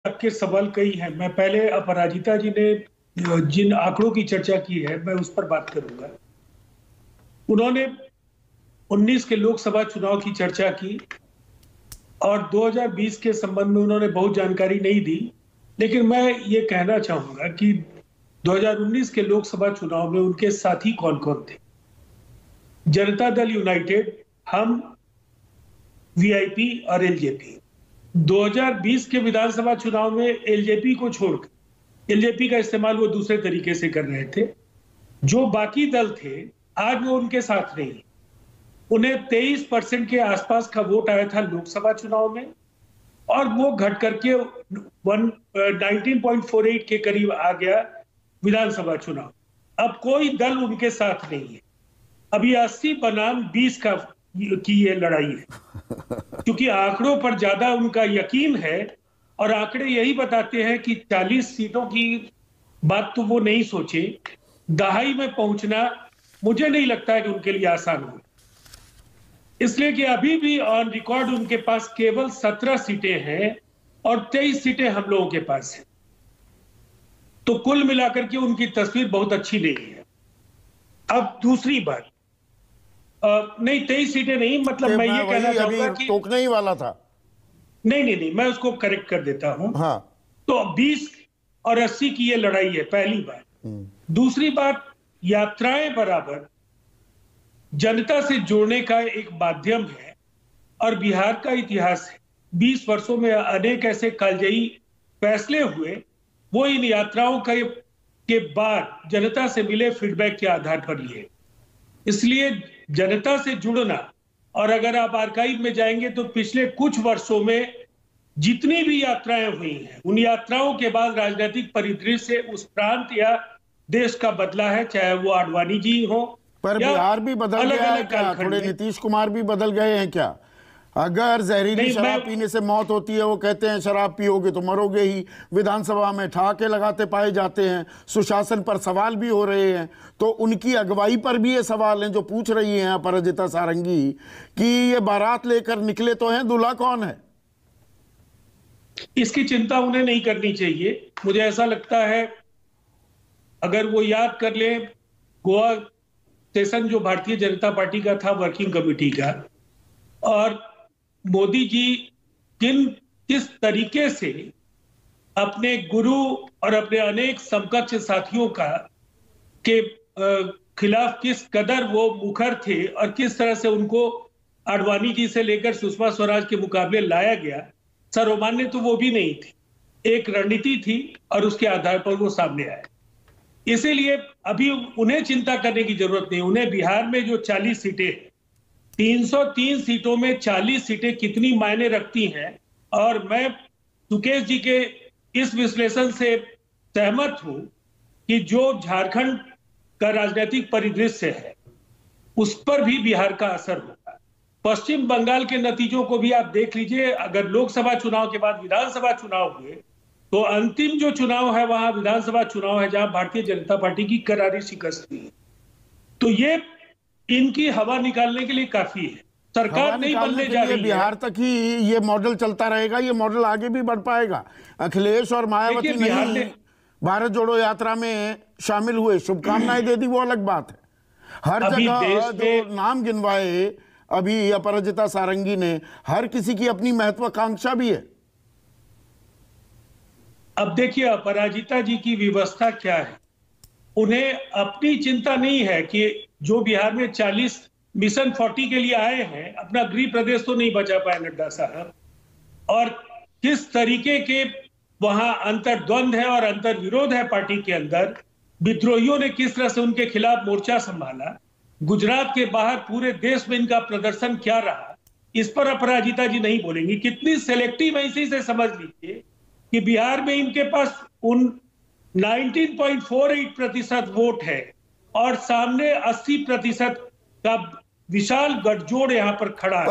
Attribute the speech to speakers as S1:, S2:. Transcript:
S1: आपके सवाल कई हैं। मैं पहले अपराजिता जी ने जिन आंकड़ों की चर्चा की है, मैं उस पर बात करूंगा। उन्होंने 19 के लोकसभा चुनाव की चर्चा की और 2020 के संबंध में उन्होंने बहुत जानकारी नहीं दी। लेकिन मैं ये कहना चाहूंगा कि 2019 के लोकसभा चुनाव में उनके साथी कौन-कौन थे? जनता दल यूनाइटेड, हम, वीआईपी और एलजेपी। 2020 के विधानसभा चुनाव में एलजेपी को छोड़कर, एलजेपी का इस्तेमाल वो दूसरे तरीके से कर रहे थे। जो बाकी दल थे, आज वो उनके साथ नहीं। उन्हें 23% के आसपास का वोट आया था लोकसभा चुनाव में और वो घट करके 19.48 के करीब आ गया विधानसभा चुनाव। अब कोई दल उनके साथ नहीं है। अभी 80 बनाम 20 की ये लड़ाई है, क्योंकि आंकड़ों पर ज्यादा उनका यकीन है और आंकड़े यही बताते हैं कि 40 सीटों की बात तो वो नहीं सोचे। दहाई में पहुंचना मुझे नहीं लगता है कि उनके लिए आसान हो, इसलिए कि अभी भी ऑन रिकॉर्ड उनके पास केवल 17 सीटें हैं और 23 सीटें हम लोगों के पास हैं। तो कुल मिलाकर के उनकी तस्वीर बहुत अच्छी नहीं है। अब दूसरी बात, नहीं 23 सीटें नहीं, मतलब मैं ये कहना चाहूंगा कि
S2: टोकने ही वाला था।
S1: नहीं, मैं उसको करेक्ट कर देता हूं।
S2: हाँ।
S1: तो 20 और 80 की ये लड़ाई है, पहली बात। दूसरी बात, यात्राएं बराबर जनता से जोड़ने का एक माध्यम है और बिहार का इतिहास है। 20 वर्षों में अनेक ऐसे कालजयी फैसले हुए, वो इन यात्राओं के बाद जनता से मिले फीडबैक के आधार पर लिए। इसलिए जनता से जुड़ना, और अगर आप आर्काइव में जाएंगे तो पिछले कुछ वर्षों में जितनी भी यात्राएं हुई हैं, उन यात्राओं के बाद राजनीतिक परिदृश्य उस प्रांत या देश का बदला है, चाहे वो आडवाणी जी हो।
S2: पर बिहार भी बदल गया है क्या? थोड़े नीतीश कुमार भी बदल गए हैं क्या? अगर जहरीली शराब पीने से मौत होती है, वो कहते हैं शराब पियोगे तो मरोगे ही, विधानसभा में ठहाके लगाते पाए जाते हैं, सुशासन पर सवाल भी हो रहे हैं, तो उनकी अगुवाई पर भी ये सवाल हैं जो पूछ रही हैं अपराजिता सारंगी कि ये बारात लेकर निकले तो हैं, दूल्हा कौन है?
S1: इसकी चिंता उन्हें नहीं करनी चाहिए। मुझे ऐसा लगता है, अगर वो याद कर ले, गोवा सेशन जो भारतीय जनता पार्टी का था, वर्किंग कमेटी का, और मोदी जी किस तरीके से अपने गुरु और अपने अनेक समकक्ष साथियों के खिलाफ किस कदर वो मुखर थे और किस तरह से उनको आडवाणी जी से लेकर सुषमा स्वराज के मुकाबले लाया गया, सर्वमान्य तो वो भी नहीं थी। एक रणनीति थी और उसके आधार पर वो सामने आए। इसीलिए अभी उन्हें चिंता करने की जरूरत नहीं। उन्हें बिहार में जो 40 सीटें, 303 सीटों में 40 सीटें कितनी मायने रखती हैं, और मैं सुकेश जी के इस विश्लेषण से सहमत हूं कि जो झारखंड का राजनीतिक परिदृश्य है उस पर भी बिहार का असर होगा। पश्चिम बंगाल के नतीजों को भी आप देख लीजिए। अगर लोकसभा चुनाव के बाद विधानसभा चुनाव हुए तो अंतिम जो चुनाव है वहां विधानसभा चुनाव है जहां भारतीय जनता पार्टी की करारी शिकस्त हुई। तो ये इनकी हवा निकालने के लिए काफी है। सरकार नहीं बनने जा रही है।
S2: बिहार तक ही ये मॉडल चलता रहेगा, ये मॉडल आगे भी बढ़ पाएगा। अखिलेश और मायावती नहीं भारत जोड़ो यात्रा में शामिल हुए, शुभकामनाएं दे दी, वो अलग बात है। हर जगह जो नाम गिनवाए अभी अपराजिता सारंगी ने, हर किसी की अपनी महत्वाकांक्षा भी है।
S1: अब देखिए अपराजिता जी की व्यवस्था क्या है। उन्हें अपनी चिंता नहीं है कि जो बिहार में 40 मिशन 40 के लिए आए हैं, अपना गृह प्रदेश तो नहीं बचा पाए नड्डा साहब, और किस तरीके के वहां अंतर्द्वंद है और अंतर्विरोध है पार्टी के अंदर। विद्रोहियों ने किस तरह से उनके खिलाफ मोर्चा संभाला, गुजरात के बाहर पूरे देश में इनका प्रदर्शन क्या रहा, इस पर अपराजिता जी नहीं बोलेंगी। कितनी सेलेक्टिव है इसी से समझ लीजिए कि बिहार में इनके पास उन 19.48% वोट है और सामने 80% का विशाल गठजोड़ यहां पर खड़ा है।